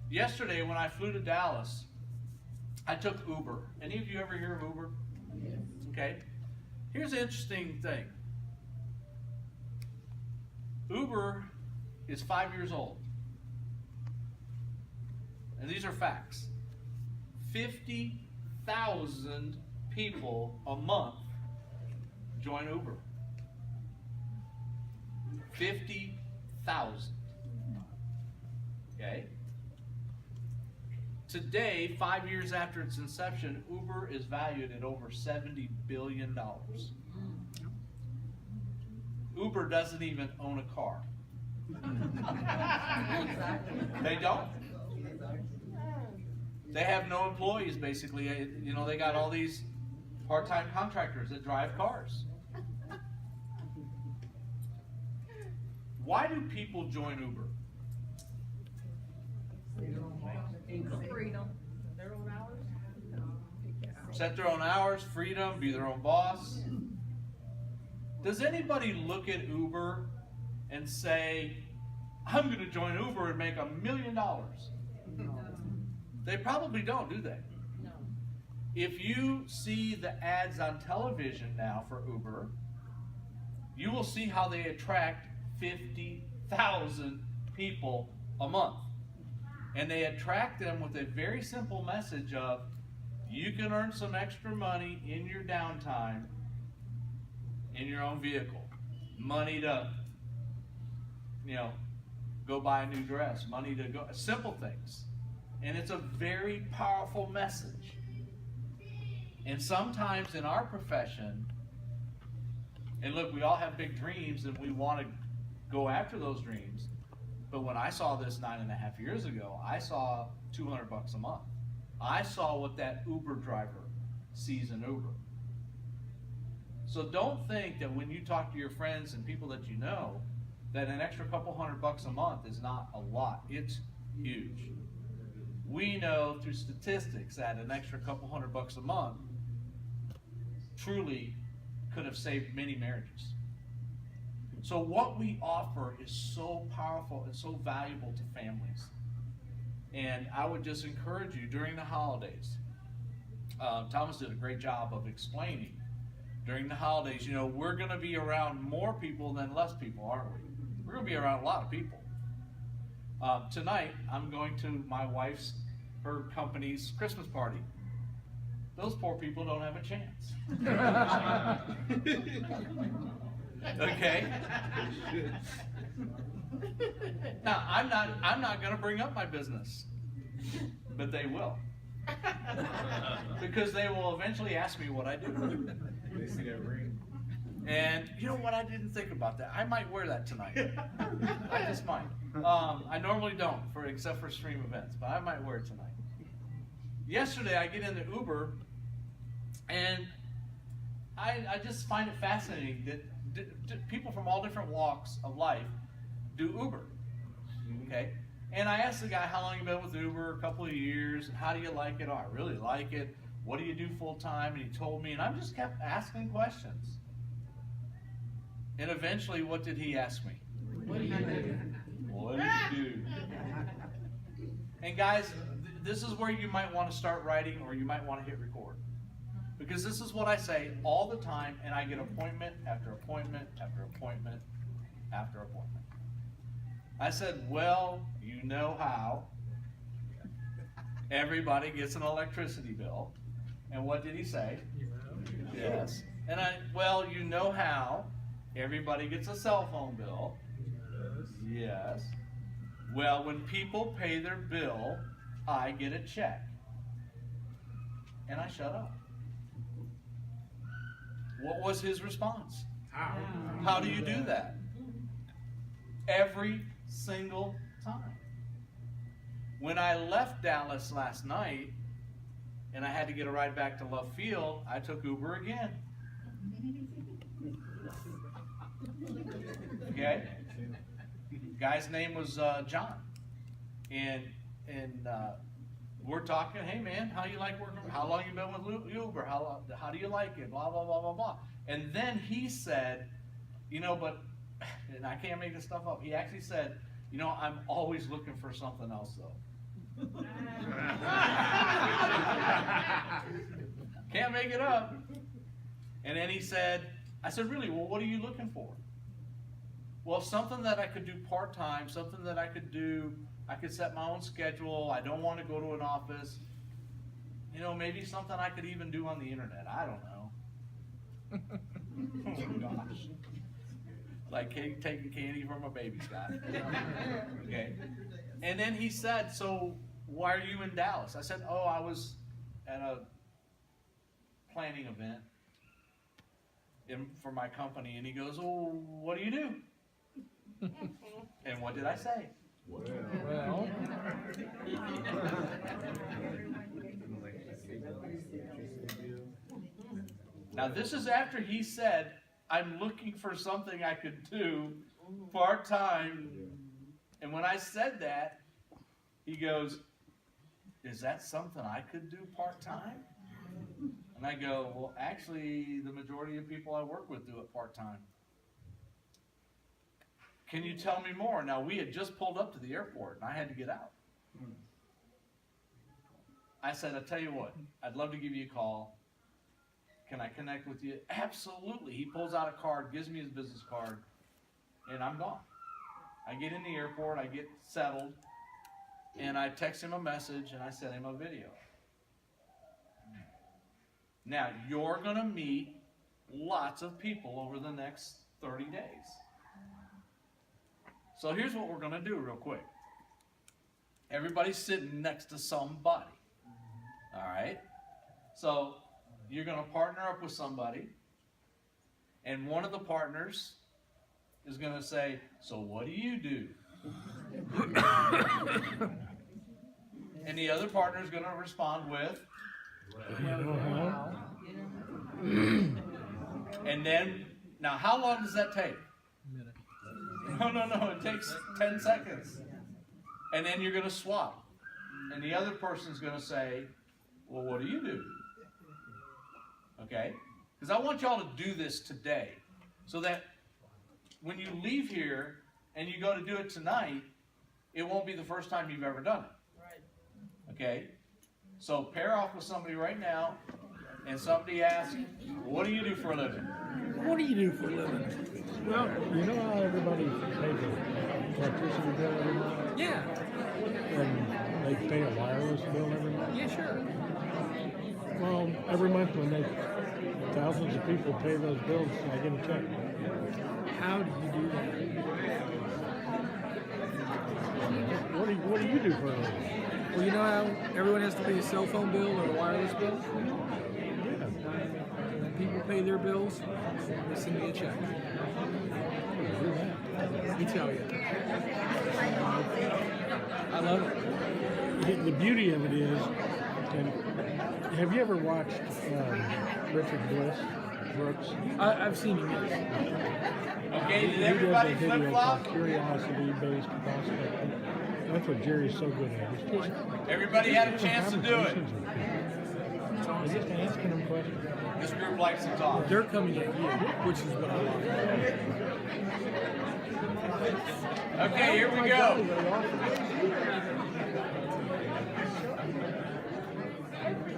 Yesterday when I flew to Dallas, I took Uber. Any of you ever hear of Uber? Yes. Okay. Here's an interesting thing. Uber is 5 years old. And these are facts. 50,000 people a month join Uber. 50,000. Okay? Today, 5 years after its inception, Uber is valued at over $70 billion. Uber doesn't even own a car. They don't. They have no employees, basically. You know, they got all these part-time contractors that drive cars. Why do people join Uber? Freedom. Their own hours? Set their own hours, freedom, be their own boss. Does anybody look at Uber and say, I'm going to join Uber and make $1 million? No. They probably don't, do they? No. If you see the ads on television now for Uber, you will see how they attract 50,000 people a month. And they attract them with a very simple message of, you can earn some extra money in your downtime in your own vehicle. Money to, go buy a new dress. Money to go, simple things. And it's a very powerful message. And sometimes in our profession, and look, we all have big dreams and we want to go after those dreams. But when I saw this 9.5 years ago, I saw $200 a month. I saw what that Uber driver sees in Uber. So don't think that when you talk to your friends and people that you know, that an extra couple $100 a month is not a lot. It's huge. We know through statistics that an extra couple $100 a month truly could have saved many marriages. So what we offer is so powerful and so valuable to families. And I would just encourage you during the holidays. Thomas did a great job of explaining. During the holidays, we're going to be around more people than less people, aren't we? We're going to be around a lot of people. Tonight, I'm going to my wife's, her company's Christmas party. Those poor people don't have a chance. Okay? Now, I'm not going to bring up my business, but they will. Because they will eventually ask me what I do. They see that ring. And you know what? I didn't think about that. I might wear that tonight. I just might. I normally don't, except for stream events, but I might wear it tonight. Yesterday, I get into Uber, and I just find it fascinating that people from all different walks of life do Uber. Okay? And I asked the guy, how long you been with Uber? A couple of years. And how do you like it? Oh, I really like it. What do you do full time? And he told me, and I just kept asking questions. And eventually, what did he ask me? What do you do? What do you do? And guys, this is where you might want to start writing, or you might want to hit record. Because this is what I say all the time, and I get appointment after appointment after appointment after appointment. I said, well, you know how everybody gets an electricity bill. And what did he say? Yes. And well, you know how everybody gets a cell phone bill. Yes. Well, when people pay their bill, I get a check. And I shut up. What was his response? How do you do that? Every single time. When I left Dallas last night and I had to get a ride back to Love Field, I took Uber again. Okay? Guy's name was John. And we're talking, hey man, how you like working? How long you been with Uber? How do you like it? Blah, blah, blah, blah, blah. And then he said, but, and I can't make this stuff up, he actually said, I'm always looking for something else though. Can't make it up. And then he said, I said, really, well, what are you looking for? Well, something that I could do part-time, something that I could do, I could set my own schedule, I don't want to go to an office. You know, maybe something I could even do on the internet, I don't know. Oh gosh. Like taking candy from a baby, Scott. Okay. And then he said, so why are you in Dallas? I said, oh, I was at a planning event for my company. And he goes, oh, what do you do? And what did I say? Well. Now this is after he said, I'm looking for something I could do part-time. And when I said that, he goes, is that something I could do part-time? And I go, well, actually, the majority of people I work with do it part-time. Can you tell me more? Now, we had just pulled up to the airport, and I had to get out. I said, I'll tell you what, I'd love to give you a call. Can I connect with you? Absolutely. He pulls out a card, gives me his business card, and I'm gone. I get in the airport, I get settled, and I text him a message, and I send him a video. Now, you're going to meet lots of people over the next 30 days. So here's what we're going to do real quick. Everybody's sitting next to somebody. All right? So you're going to partner up with somebody, and one of the partners is going to say, so what do you do? And the other partner is going to respond with, and then, now how long does that take? No, it takes 10 seconds. And then you're going to swap. And the other person's going to say, well, what do you do? Okay? Because I want y'all to do this today, so that when you leave here and you go to do it tonight, it won't be the first time you've ever done it. Right. Okay? So pair off with somebody right now, and somebody asks, what do you do for a living? What do you do for a living? Well, you know how everybody pays a electricity bill every month? Yeah. And they pay a wireless bill every month? Yeah, sure. Well, every month when thousands of people pay those bills, I get a check. How do you do that? What do you do for a living? Well, you know how everyone has to pay a cell phone bill or a wireless bill? When people pay their bills, they send me a check. Let me tell you. I love it. The beauty of it is, and have you ever watched Richard Brooks? I've seen him, yes. Okay, did He everybody does a video flip-flop? called Curiosity-Based Prospecting. That's what Jerry's so good at. It's just Everybody had a chance to do it. They're just asking them questions. This group likes to talk. They're coming at you, which is what I love. Okay, here we go.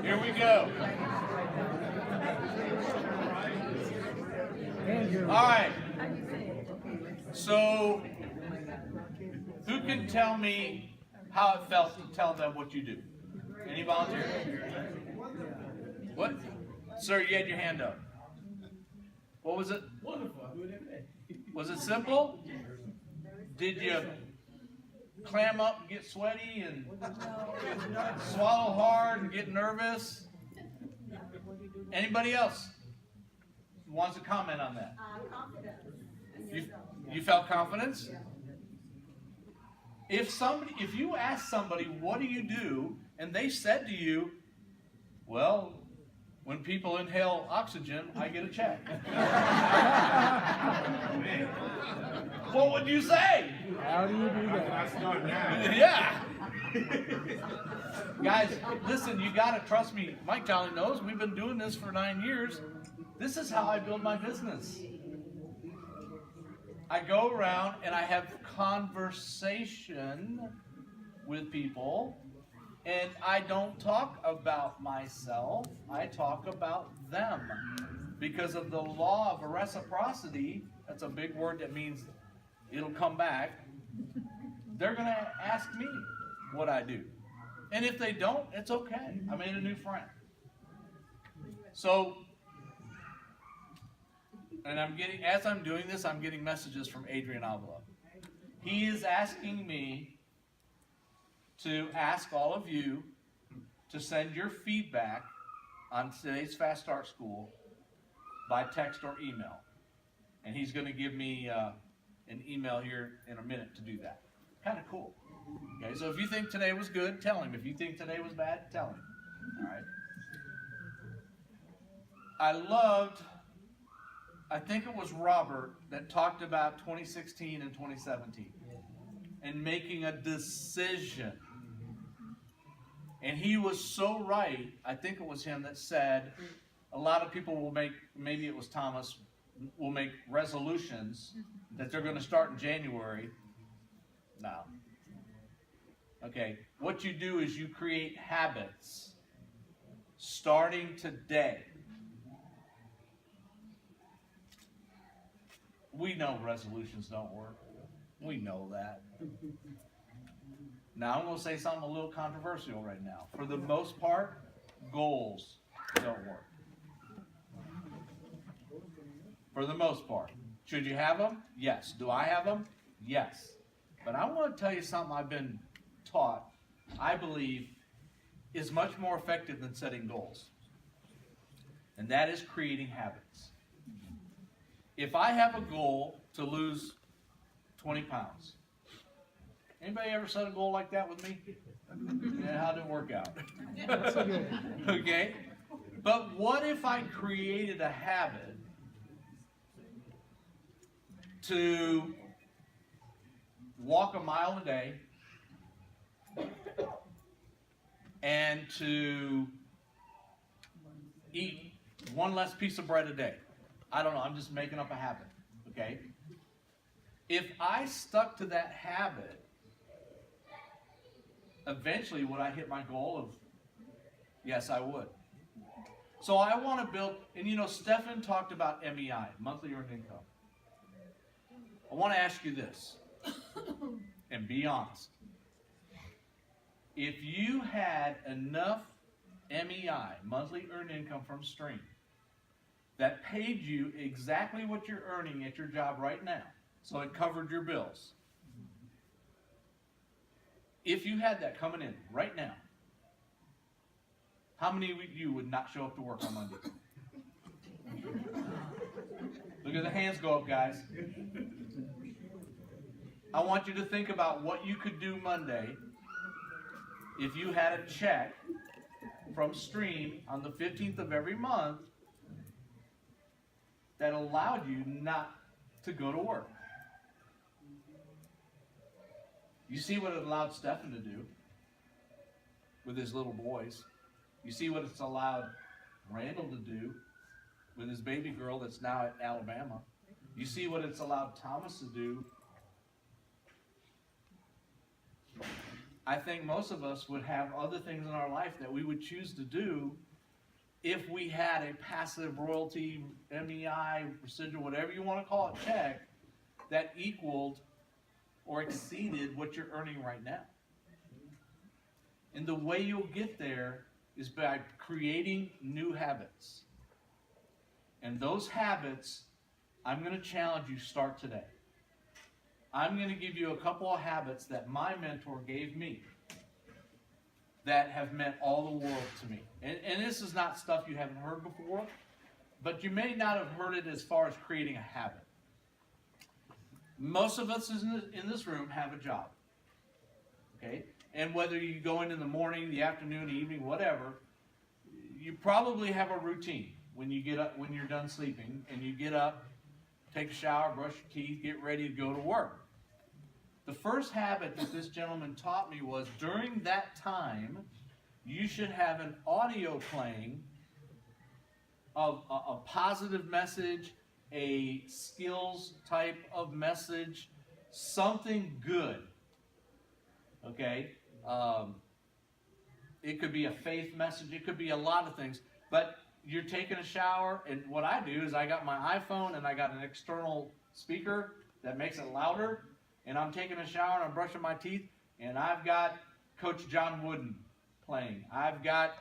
Here we go. All right. So, who can tell me how it felt to tell them what you do? Any volunteers? What? Sir, you had your hand up. What was it? Was it simple? Did you clam up and get sweaty and swallow hard and get nervous? Anybody else wants to comment on that? You felt confidence? If you ask somebody, what do you do? And they said to you, well, when people inhale oxygen, I get a check. What would you say? How do you do that? Yeah. Guys, listen, you gotta trust me. Mike Jolly knows we've been doing this for 9 years. This is how I build my business. I go around and I have conversation with people, And I don't talk about myself, I talk about them. Because of the law of reciprocity, that's a big word that means it'll come back. They're going to ask me what I do. And if they don't, it's okay. I made a new friend. So, and as I'm doing this, I'm getting messages from Adrian Avila. He is asking me to ask all of you to send your feedback on today's Fast Start School by text or email. And he's going to give me an email here in a minute to do that. Kind of cool. Okay, so if you think today was good, tell him. If you think today was bad, tell him. All right. I think it was Robert that talked about 2016 and 2017 and making a decision. And he was so right. I think it was him that said a lot of people will make, maybe it was Thomas, will make resolutions that they're going to start in January. No. Okay, what you do is you create habits starting today. We know resolutions don't work. We know that. Now I'm going to say something a little controversial right now. For the most part, goals don't work. For the most part. Should you have them? Yes. Do I have them? Yes. But I want to tell you something I've been taught, I believe, is much more effective than setting goals. And that is creating habits. If I have a goal to lose 20 pounds, anybody ever set a goal like that with me? And how did it work out? Okay? But what if I created a habit to walk a mile a day and to eat one less piece of bread a day? I don't know, I'm just making up a habit, okay? If I stuck to that habit, eventually would I hit my goal of, yes, I would. So I want to build, and you know, Stefan talked about MEI, monthly earned income. I want to ask you this, and be honest. If you had enough MEI, monthly earned income from Stream, that paid you exactly what you're earning at your job right now, so it covered your bills. If you had that coming in right now, how many of you would not show up to work on Monday? Look at the hands go up, guys. I want you to think about what you could do Monday if you had a check from Stream on the 15th of every month that allowed you not to go to work. You see what it allowed Stefan to do with his little boys. You see what it's allowed Randall to do with his baby girl that's now at Alabama. You see what it's allowed Thomas to do. I think most of us would have other things in our life that we would choose to do if we had a passive royalty, MEI, residual, whatever you want to call it, check that equaled or exceeded what you're earning right now. And the way you'll get there is by creating new habits. And those habits, I'm going to challenge you, start today. I'm going to give you a couple of habits that my mentor gave me that have meant all the world to me. And this is not stuff you haven't heard before, but you may not have heard it as far as creating a habit. Most of us in this room have a job, okay? And whether you go in the morning, the afternoon, the evening, whatever, you probably have a routine when you get up, when you're done sleeping, and you get up, take a shower, brush your teeth, get ready to go to work. The first habit that this gentleman taught me was during that time, you should have an audio playing of a positive message, a skills type of message, something good. Okay? It could be a faith message. It could be a lot of things. But you're taking a shower, and what I do is I got my iPhone and I got an external speaker that makes it louder, and I'm taking a shower and I'm brushing my teeth, and I've got Coach John Wooden playing. I've got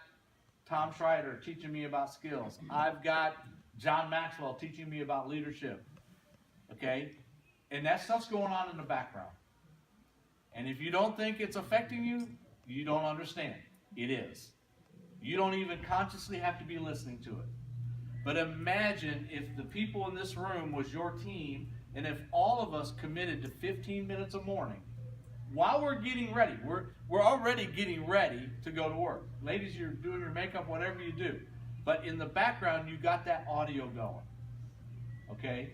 Tom Schreider teaching me about skills. I've got John Maxwell teaching me about leadership. Okay? And that stuff's going on in the background. And if you don't think it's affecting you, you don't understand. It is. You don't even consciously have to be listening to it. But imagine if the people in this room was your team, and if all of us committed to 15 minutes a morning, while we're getting ready, we're already getting ready to go to work. Ladies, you're doing your makeup, whatever you do. But in the background, you got that audio going. Okay?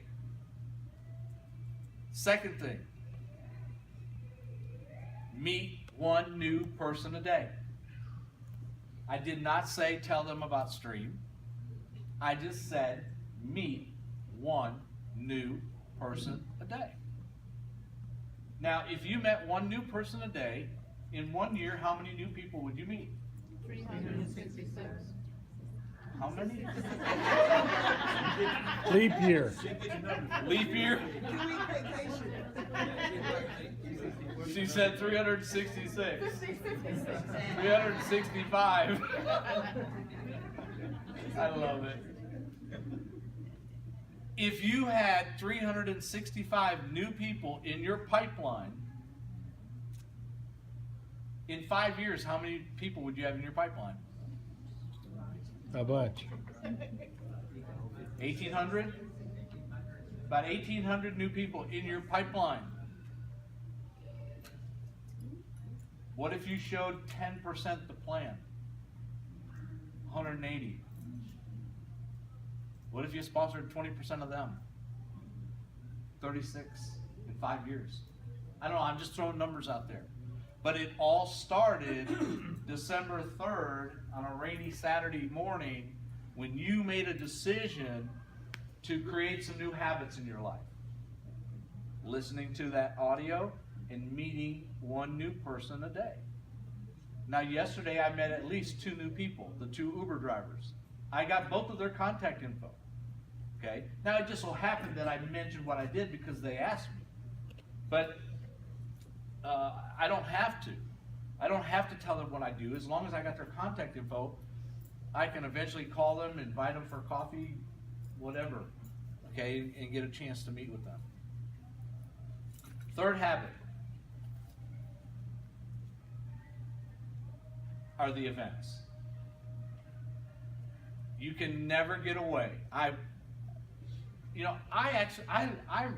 Second thing, meet one new person a day. I did not say tell them about Stream. I just said meet one new person a day. Now, if you met one new person a day, in 1 year, how many new people would you meet? 366. How many? Leap year. Leap year? 2-week vacation. She said 366. 365. I love it. If you had 365 new people in your pipeline, in 5 years, how many people would you have in your pipeline? A bunch. 1,800? About 1,800 new people in your pipeline. What if you showed 10% the plan? 180. What if you sponsored 20% of them? 36 in 5 years. I don't know, I'm just throwing numbers out there. But it all started December 3rd on a rainy Saturday morning when you made a decision to create some new habits in your life. Listening to that audio and meeting one new person a day. Now, yesterday I met at least 2 new people, the 2 Uber drivers. I got both of their contact info. Okay? Now, it just so happened that I mentioned what I did because they asked me. But I don't have to. I don't have to tell them what I do. As long as I got their contact info, I can eventually call them, invite them for coffee, whatever, okay, and get a chance to meet with them. Third habit are the events. You can never get away. I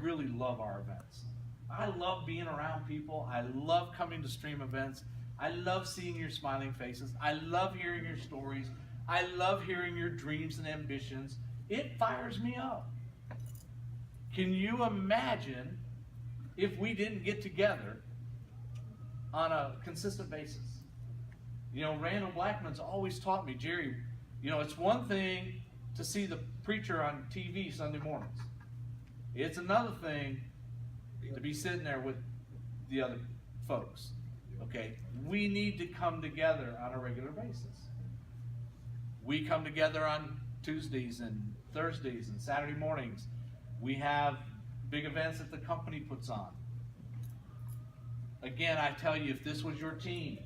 really love our events. I love being around people. I love coming to Stream events. I love seeing your smiling faces. I love hearing your stories. I love hearing your dreams and ambitions. It fires me up. Can you imagine if we didn't get together on a consistent basis? You know, Randall Blackman's always taught me, Jerry, you know, it's one thing to see the preacher on TV Sunday mornings. It's another thing to be sitting there with the other folks. Okay? We need to come together on a regular basis. We come together on Tuesdays and Thursdays and Saturday mornings. We have big events that the company puts on. Again, I tell you, if this was your team,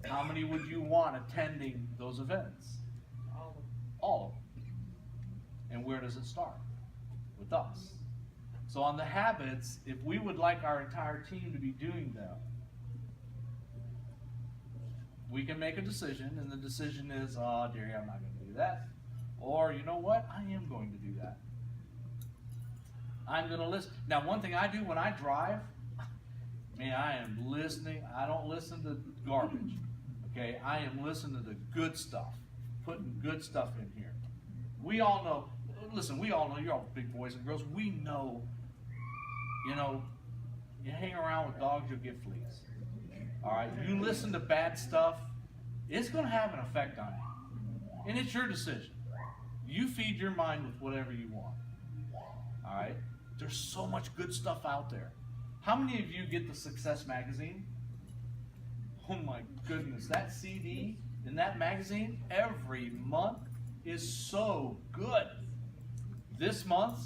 how many would you want attending those events? All of them. And where does it start? With us. So on the habits, if we would like our entire team to be doing them, we can make a decision, and the decision is, oh, Jerry, I'm not going to do that. Or, you know what? I am going to do that. I'm going to listen. Now, one thing I do when I drive, man, I am listening. I don't listen to garbage. Okay? I am listening to the good stuff. Putting good stuff in here. We all know, listen, we all know, you're all big boys and girls, we know, you know, you hang around with dogs, you'll get fleas. All right? You listen to bad stuff, it's going to have an effect on you. And it's your decision. You feed your mind with whatever you want. All right? There's so much good stuff out there. How many of you get the Success magazine? Oh my goodness, that CD in that magazine every month is so good. This month,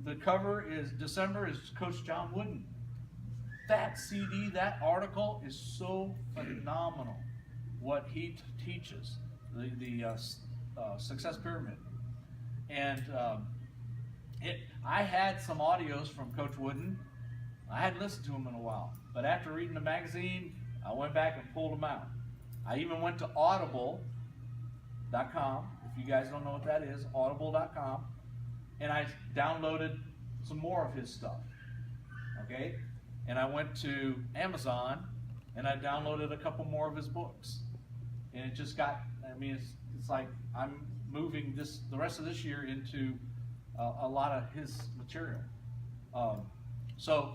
the cover is December is Coach John Wooden. That CD, that article is so phenomenal. What he teaches, the success pyramid, and I had some audios from Coach Wooden. I hadn't listened to them in a while, but after reading the magazine, I went back and pulled them out. I even went to Audible.com. If you guys don't know what that is, Audible.com, and I downloaded some more of his stuff. Okay, and I went to Amazon and I downloaded a couple more of his books, and it just got. I mean, it's like I'm moving the rest of this year into a lot of his material. So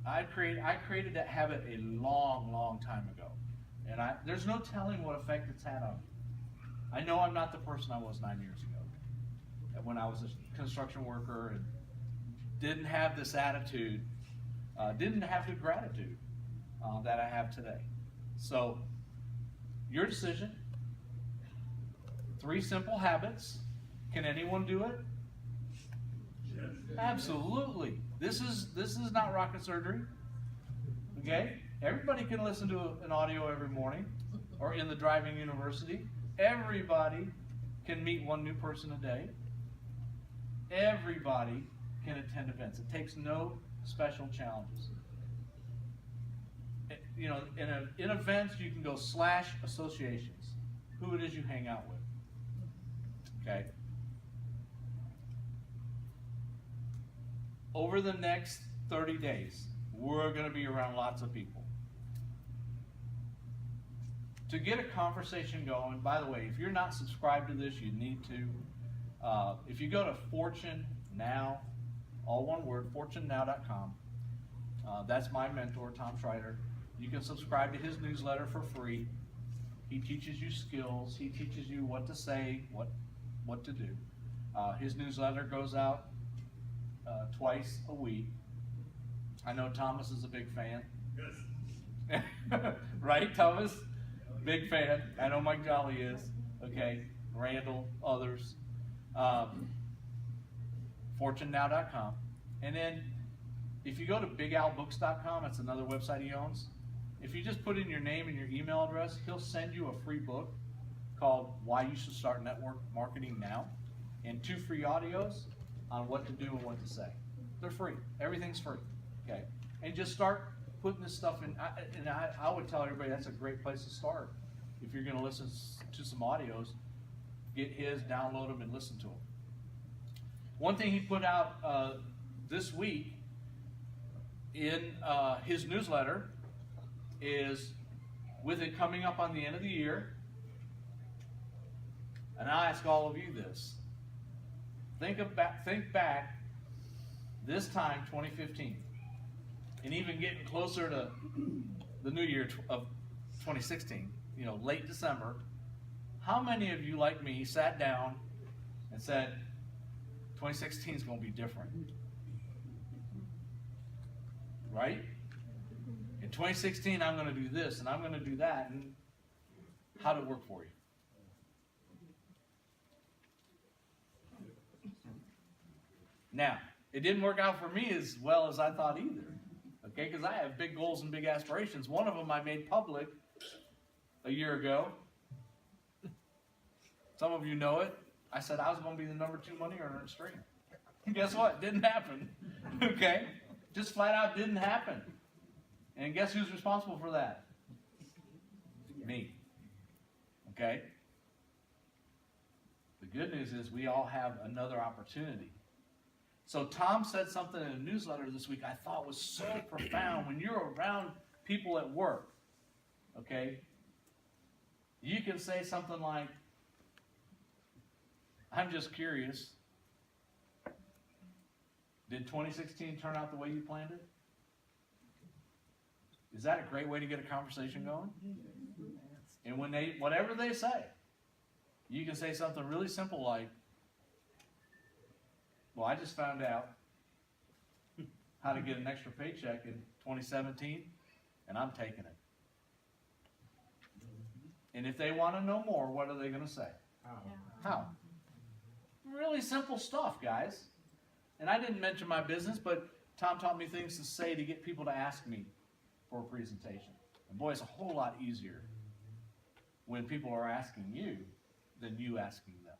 I created that habit a long time ago, and there's no telling what effect it's had on me. I know I'm not the person I was 9 years ago, when I was a construction worker and didn't have this attitude, didn't have the gratitude that I have today. So, your decision. 3 simple habits. Can anyone do it? Absolutely. This is not rocket surgery. Okay? Everybody can listen to an audio every morning or in the driving university. Everybody can meet one new person a day. Everybody can attend events. It takes no special challenges. You know, in events you can go /associations. Who it is you hang out with. Okay? Over the next 30 days, we're going to be around lots of people. To get a conversation going, by the way, if you're not subscribed to this, you need to. If you go to Fortune Now, all one word, fortunenow.com, that's my mentor, Tom Schreider. You can subscribe to his newsletter for free. He teaches you skills. He teaches you what to say, what to do. His newsletter goes out twice a week. I know Thomas is a big fan. Yes. Right, Thomas? Big fan. I know Mike Jolly is. Okay. Randall, others. FortuneNow.com. And then if you go to BigAlBooks.com, that's another website he owns. If you just put in your name and your email address, he'll send you a free book called Why You Should Start Network Marketing Now, and 2 free audios on what to do and what to say. They're free. Everything's free. Okay. And just start putting this stuff in. I would tell everybody that's a great place to start. If you're going to listen to some audios, get his, download them, and listen to them. One thing he put out this week in his newsletter is, with it coming up on the end of the year, and I ask all of you this: think back this time, 2015, and even getting closer to the new year of 2016, you know, late December. How many of you, like me, sat down and said, 2016 is going to be different? Right? In 2016, I'm going to do this and I'm going to do that. And how did it work for you? Now, it didn't work out for me as well as I thought either. Okay, because I have big goals and big aspirations. One of them I made public a year ago. Some of you know it. I said I was going to be the #2 money earner in streaming. And guess what? Didn't happen. Okay? Just flat out didn't happen. And guess who's responsible for that? Me. Okay? The good news is we all have another opportunity. So Tom said something in a newsletter this week I thought was so profound. When you're around people at work, okay, you can say something like, I'm just curious, did 2016 turn out the way you planned it? Is that a great way to get a conversation going? And when whatever they say, you can say something really simple like, well, I just found out how to get an extra paycheck in 2017, and I'm taking it. And if they want to know more, what are they going to say? How? Really simple stuff, guys. And I didn't mention my business, but Tom taught me things to say to get people to ask me for a presentation. And boy, it's a whole lot easier when people are asking you than you asking them.